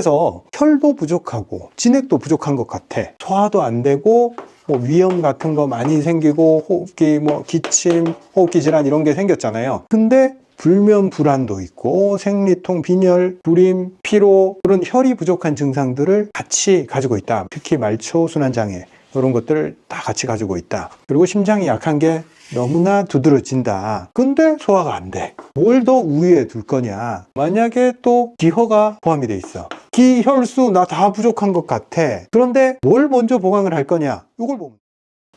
그래서 혈도 부족하고 진액도 부족한 것 같아. 소화도 안 되고 위염 같은 거 많이 생기고 호흡기 기침, 호흡기 질환 이런 게 생겼잖아요. 근데 불면 불안도 있고 생리통, 빈혈, 불임, 피로 그런 혈이 부족한 증상들을 같이 가지고 있다. 특히 말초 순환장애 이런 것들을 다 같이 가지고 있다. 그리고 심장이 약한 게 너무나 두드러진다. 근데 소화가 안 돼. 뭘 더 우위에 둘 거냐? 만약에 또 기허가 포함이 돼 있어. 기, 혈수 나 다 부족한 것 같아. 그런데 뭘 먼저 보강을 할 거냐? 이걸 보면.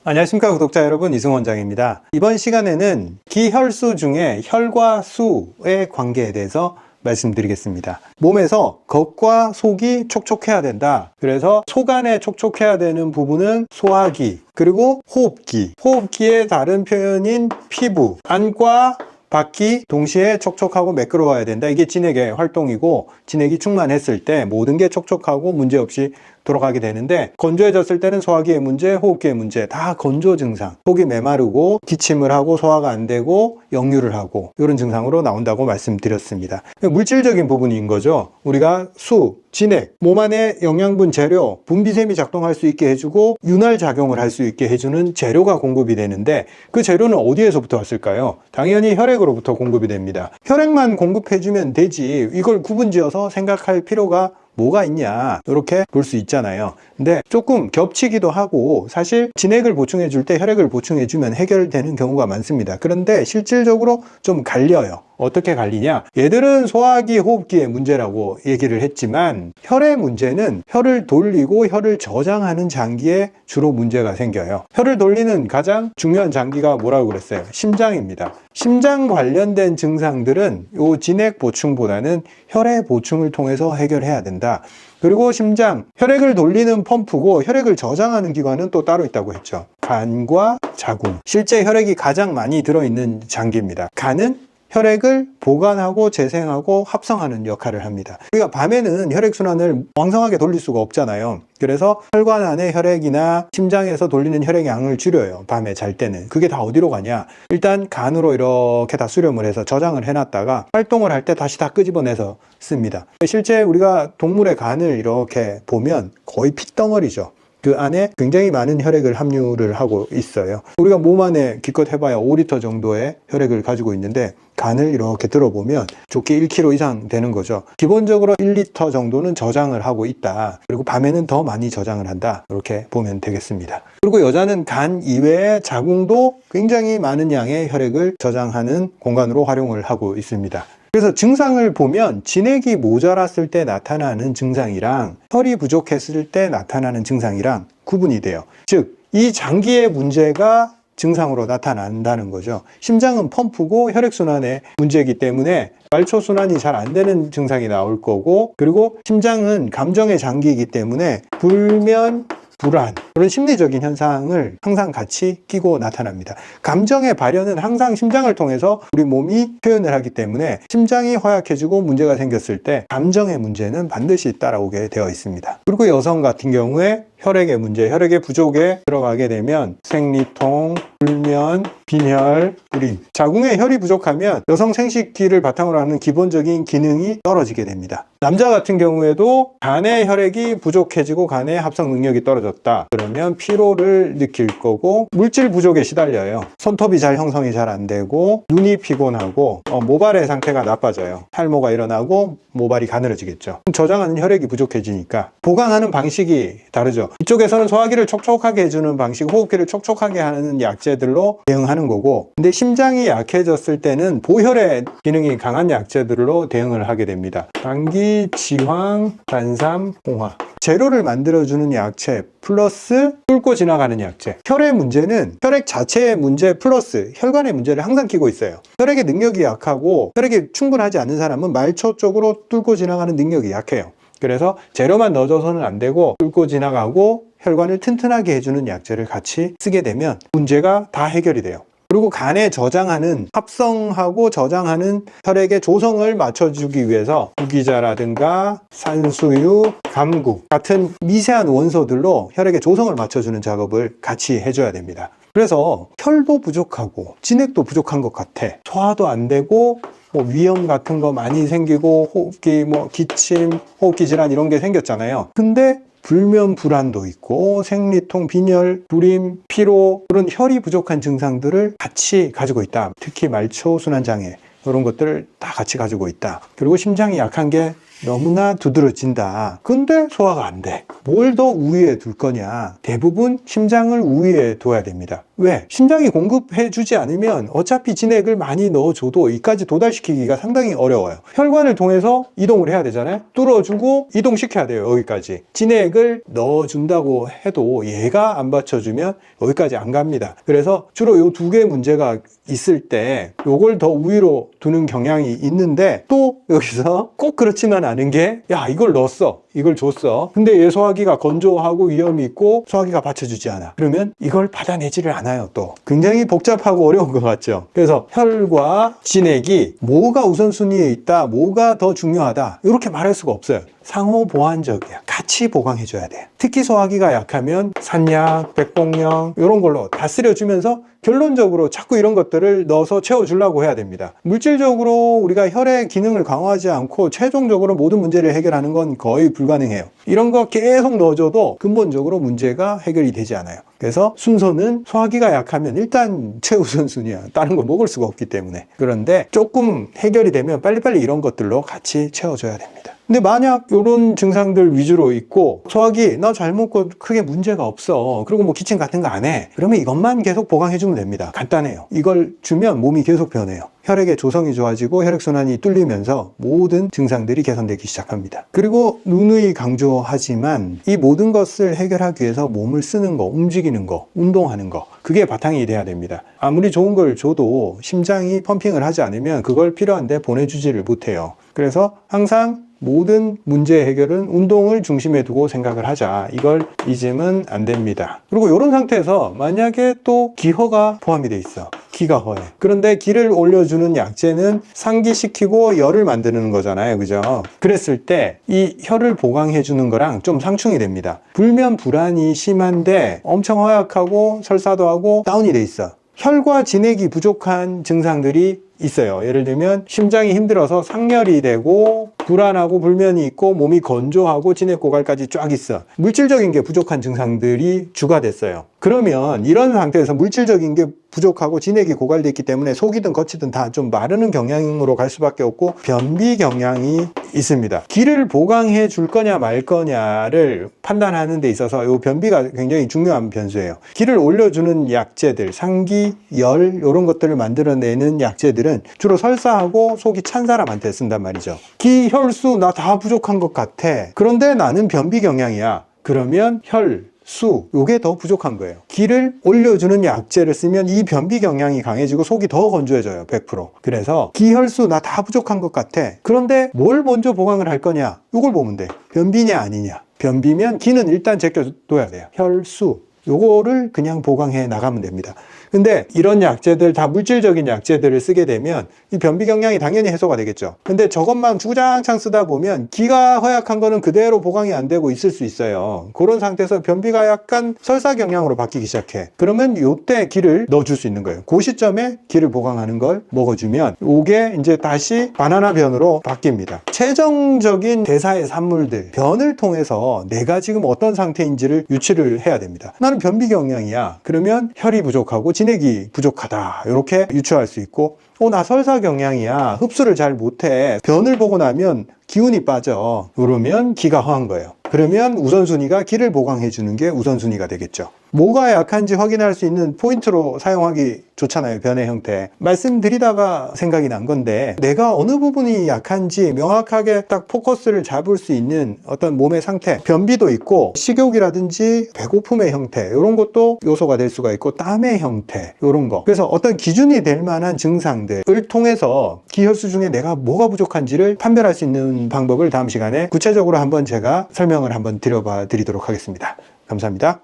안녕하십니까 구독자 여러분, 이승훈 원장입니다. 이번 시간에는 기혈수 중에 혈과 수의 관계에 대해서 말씀드리겠습니다. 몸에서 겉과 속이 촉촉해야 된다. 그래서 속 안에 촉촉해야 되는 부분은 소화기, 그리고 호흡기. 호흡기의 다른 표현인 피부, 안과 밖이 동시에 촉촉하고 매끄러워야 된다. 이게 진액의 활동이고, 진액이 충만했을 때 모든 게 촉촉하고 문제없이 돌아가게 되는데, 건조해졌을 때는 소화기의 문제, 호흡기의 문제, 다 건조 증상. 속이 메마르고 기침을 하고 소화가 안 되고 역류를 하고 이런 증상으로 나온다고 말씀드렸습니다. 물질적인 부분인 거죠. 우리가 수, 진액, 몸 안에 영양분 재료, 분비샘이 작동할 수 있게 해주고 윤활 작용을 할 수 있게 해주는 재료가 공급이 되는데, 그 재료는 어디에서부터 왔을까요? 당연히 혈액으로부터 공급이 됩니다. 혈액만 공급해주면 되지, 이걸 구분지어서 생각할 필요가 뭐가 있냐, 이렇게 볼 수 있잖아요. 근데 조금 겹치기도 하고, 사실 진액을 보충해 줄 때 혈액을 보충해 주면 해결되는 경우가 많습니다. 그런데 실질적으로 좀 갈려요. 어떻게 갈리냐? 얘들은 소화기, 호흡기의 문제라고 얘기를 했지만, 혈의 문제는 혈을 돌리고 혈을 저장하는 장기에 주로 문제가 생겨요. 혈을 돌리는 가장 중요한 장기가 뭐라고 그랬어요? 심장입니다. 심장 관련된 증상들은 요 진액 보충보다는 혈의 보충을 통해서 해결해야 된다. 그리고 심장, 혈액을 돌리는 펌프고 혈액을 저장하는 기관은 또 따로 있다고 했죠. 간과 자궁. 실제 혈액이 가장 많이 들어있는 장기입니다. 간은 혈액을 보관하고 재생하고 합성하는 역할을 합니다. 우리가 밤에는 혈액순환을 왕성하게 돌릴 수가 없잖아요. 그래서 혈관 안에 혈액이나 심장에서 돌리는 혈액 양을 줄여요. 밤에 잘 때는. 그게 다 어디로 가냐? 일단 간으로 이렇게 다 수렴을 해서 저장을 해놨다가 활동을 할 때 다시 다 끄집어내서 씁니다. 실제 우리가 동물의 간을 이렇게 보면 거의 핏덩어리죠. 그 안에 굉장히 많은 혈액을 함유를 하고 있어요. 우리가 몸 안에 기껏 해봐야 5리터 정도의 혈액을 가지고 있는데, 간을 이렇게 들어보면 좋게 1kg 이상 되는 거죠. 기본적으로 1리터 정도는 저장을 하고 있다. 그리고 밤에는 더 많이 저장을 한다. 이렇게 보면 되겠습니다. 그리고 여자는 간 이외에 자궁도 굉장히 많은 양의 혈액을 저장하는 공간으로 활용을 하고 있습니다. 그래서 증상을 보면 진액이 모자랐을 때 나타나는 증상이랑 혈이 부족했을 때 나타나는 증상이랑 구분이 돼요. 즉, 이 장기의 문제가 증상으로 나타난다는 거죠. 심장은 펌프고 혈액순환의 문제이기 때문에 말초순환이 잘 안 되는 증상이 나올 거고, 그리고 심장은 감정의 장기이기 때문에 불면, 불안, 그런 심리적인 현상을 항상 같이 끼고 나타납니다. 감정의 발현은 항상 심장을 통해서 우리 몸이 표현을 하기 때문에, 심장이 허약해지고 문제가 생겼을 때 감정의 문제는 반드시 따라오게 되어 있습니다. 그리고 여성 같은 경우에 혈액의 문제, 혈액의 부족에 들어가게 되면 생리통, 불면, 빈혈, 불임. 자궁에 혈이 부족하면 여성 생식기를 바탕으로 하는 기본적인 기능이 떨어지게 됩니다. 남자 같은 경우에도 간의 혈액이 부족해지고 간의 합성 능력이 떨어졌다. 그러면 피로를 느낄 거고, 물질 부족에 시달려요. 손톱이 잘 형성이 잘 안 되고, 눈이 피곤하고, 모발의 상태가 나빠져요. 탈모가 일어나고 모발이 가늘어지겠죠. 저장하는 혈액이 부족해지니까 보강하는 방식이 다르죠. 이쪽에서는 소화기를 촉촉하게 해주는 방식, 호흡기를 촉촉하게 하는 약재들로 대응하는 거고, 근데 심장이 약해졌을 때는 보혈의 기능이 강한 약재들로 대응을 하게 됩니다. 당기, 지황, 단삼, 홍화. 재료를 만들어주는 약재 플러스 뚫고 지나가는 약재. 혈의 문제는 혈액 자체의 문제 플러스 혈관의 문제를 항상 끼고 있어요. 혈액의 능력이 약하고 혈액이 충분하지 않은 사람은 말초 쪽으로 뚫고 지나가는 능력이 약해요. 그래서 재료만 넣어줘서는 안 되고, 뚫고 지나가고 혈관을 튼튼하게 해주는 약재를 같이 쓰게 되면 문제가 다 해결이 돼요. 그리고 간에 저장하는, 합성하고 저장하는 혈액의 조성을 맞춰주기 위해서 구기자라든가 산수유, 감구 같은 미세한 원소들로 혈액의 조성을 맞춰주는 작업을 같이 해줘야 됩니다. 그래서 혈도 부족하고 진액도 부족한 것 같아. 소화도 안 되고 뭐 위염 같은 거 많이 생기고 호흡기 뭐 기침, 호흡기 질환 이런 게 생겼잖아요. 근데 불면 불안도 있고 생리통, 빈혈, 불임, 피로 그런 혈이 부족한 증상들을 같이 가지고 있다. 특히 말초 순환장애 이런 것들을 다 같이 가지고 있다. 그리고 심장이 약한 게 너무나 두드러진다. 근데 소화가 안 돼. 뭘 더 우위에 둘 거냐? 대부분 심장을 우위에 둬야 됩니다. 왜? 심장이 공급해 주지 않으면 어차피 진액을 많이 넣어줘도 이까지 도달시키기가 상당히 어려워요. 혈관을 통해서 이동을 해야 되잖아요. 뚫어주고 이동시켜야 돼요. 여기까지. 진액을 넣어준다고 해도 얘가 안 받쳐주면 여기까지 안 갑니다. 그래서 주로 이 두 개의 문제가 있을 때 요걸 더 우위로 두는 경향이 있는데 또 여기서 꼭 그렇지만 않은 게 야 이걸 넣었어. 이걸 줬어. 근데 얘 소화기가 건조하고 위험이 있고 소화기가 받쳐주지 않아. 그러면 이걸 받아내지를 않아요. 또 굉장히 복잡하고 어려운 것 같죠. 그래서 혈과 진액이 뭐가 우선순위에 있다, 뭐가 더 중요하다 이렇게 말할 수가 없어요. 상호 보완적이야. 같이 보강해줘야 돼. 특히 소화기가 약하면 산약, 백복령 이런 걸로 다스려주면서 결론적으로 자꾸 이런 것들을 넣어서 채워주려고 해야 됩니다. 물질적으로 우리가 혈의 기능을 강화하지 않고 최종적으로 모든 문제를 해결하는 건 거의 불가능해요. 이런 거 계속 넣어줘도 근본적으로 문제가 해결이 되지 않아요. 그래서 순서는 소화기가 약하면 일단 최우선순위야. 다른 거 먹을 수가 없기 때문에. 그런데 조금 해결이 되면 빨리빨리 이런 것들로 같이 채워줘야 됩니다. 근데 만약 이런 증상들 위주로 있고 소화기 나 잘 먹고 크게 문제가 없어. 그리고 뭐 기침 같은 거 안 해. 그러면 이것만 계속 보강해주면 됩니다. 간단해요. 이걸 주면 몸이 계속 변해요. 혈액의 조성이 좋아지고 혈액순환이 뚫리면서 모든 증상들이 개선되기 시작합니다. 그리고 누누이 강조하지만 이 모든 것을 해결하기 위해서 몸을 쓰는 거, 움직이는 거, 운동하는 거 그게 바탕이 돼야 됩니다. 아무리 좋은 걸 줘도 심장이 펌핑을 하지 않으면 그걸 필요한데 보내주지를 못해요. 그래서 항상 모든 문제 해결은 운동을 중심에 두고 생각을 하자. 이걸 잊으면 안 됩니다. 그리고 이런 상태에서 만약에 또 기허가 포함이 돼 있어. 기가 허해. 그런데 기를 올려주는 약재는 상기시키고 열을 만드는 거잖아요. 그죠? 그랬을 때 이 혈을 보강해 주는 거랑 좀 상충이 됩니다. 불면 불안이 심한데 엄청 허약하고 설사도 하고 다운이 돼 있어. 혈과 진액이 부족한 증상들이 있어요. 예를 들면 심장이 힘들어서 상열이 되고 불안하고 불면이 있고 몸이 건조하고 진액 고갈까지 쫙 있어. 물질적인 게 부족한 증상들이 주가 됐어요. 그러면 이런 상태에서 물질적인 게 부족하고 진액이 고갈돼 있기 때문에 속이든 거치든 다 좀 마르는 경향으로 갈 수밖에 없고 변비 경향이 있습니다. 기를 보강해 줄 거냐 말 거냐를 판단하는 데 있어서 이 변비가 굉장히 중요한 변수예요. 기를 올려주는 약재들, 상기, 열 이런 것들을 만들어내는 약재들은 주로 설사하고 속이 찬 사람한테 쓴단 말이죠. 기, 혈수 나 다 부족한 것 같아. 그런데 나는 변비 경향이야. 그러면 혈, 수, 요게 더 부족한 거예요. 기를 올려주는 약재를 쓰면 이 변비 경향이 강해지고 속이 더 건조해져요. 100%. 그래서 기혈수 나 다 부족한 것 같아. 그런데 뭘 먼저 보강을 할 거냐? 요걸 보면 돼. 변비냐 아니냐. 변비면 기는 일단 제껴둬야 돼요. 혈수. 요거를 그냥 보강해 나가면 됩니다. 근데 이런 약재들 다 물질적인 약재들을 쓰게 되면 이 변비 경향이 당연히 해소가 되겠죠. 근데 저것만 주구장창 쓰다 보면 기가 허약한 거는 그대로 보강이 안 되고 있을 수 있어요. 그런 상태에서 변비가 약간 설사 경향으로 바뀌기 시작해. 그러면 요때 기를 넣어줄 수 있는 거예요. 그 시점에 기를 보강하는 걸 먹어주면 이게 이제 다시 바나나 변으로 바뀝니다. 최종적인 대사의 산물들, 변을 통해서 내가 지금 어떤 상태인지를 유추를 해야 됩니다. 나는 변비 경향이야. 그러면 혈이 부족하고 진액이 부족하다. 이렇게 유추할 수 있고 나 설사 경향이야. 흡수를 잘 못해. 변을 보고 나면 기운이 빠져. 그러면 기가 허한 거예요. 그러면 우선순위가 기를 보강해 주는 게 우선순위가 되겠죠. 뭐가 약한지 확인할 수 있는 포인트로 사용하기 좋잖아요. 변의 형태. 말씀드리다가 생각이 난 건데 내가 어느 부분이 약한지 명확하게 딱 포커스를 잡을 수 있는 어떤 몸의 상태, 변비도 있고 식욕이라든지 배고픔의 형태 이런 것도 요소가 될 수가 있고 땀의 형태 이런 거. 그래서 어떤 기준이 될 만한 증상들을 통해서 기혈수 중에 내가 뭐가 부족한지를 판별할 수 있는 방법을 다음 시간에 구체적으로 한번 제가 설명을 한번 드리도록 하겠습니다. 감사합니다.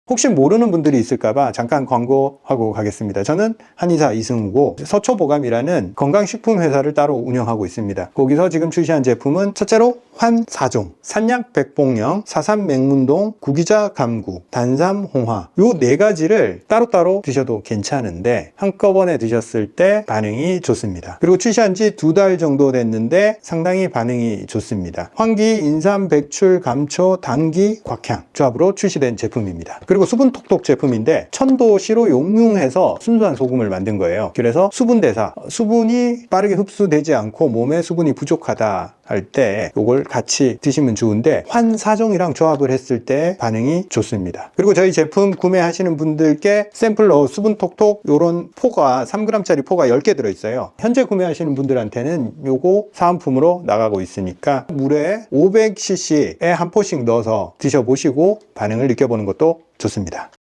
혹시 모르는 분들이 있을까봐 잠깐 광고하고 가겠습니다. 저는 한의사 이승우고 서초보감이라는 건강식품 회사를 따로 운영하고 있습니다. 거기서 지금 출시한 제품은 첫째로 환사종, 산약백봉령, 사삼맹문동, 구기자감구, 단삼홍화 요 4가지를 따로따로 드셔도 괜찮은데 한꺼번에 드셨을 때 반응이 좋습니다. 그리고 출시한 지 2달 정도 됐는데 상당히 반응이 좋습니다. 환기, 인삼, 백출, 감초, 당기, 곽향 조합으로 출시된 제품입니다. 그리고 수분톡톡 제품인데 천도시로 용융해서 순수한 소금을 만든 거예요. 그래서 수분대사, 수분이 빠르게 흡수되지 않고 몸에 수분이 부족하다 할 때 이걸 같이 드시면 좋은데 환사종이랑 조합을 했을 때 반응이 좋습니다. 그리고 저희 제품 구매하시는 분들께 샘플로 수분톡톡 요런 포가 3g짜리 포가 10개 들어있어요. 현재 구매하시는 분들한테는 요거 사은품으로 나가고 있으니까 물에 500cc에 한 포씩 넣어서 드셔보시고 반응을 느껴보는 것도 좋습니다.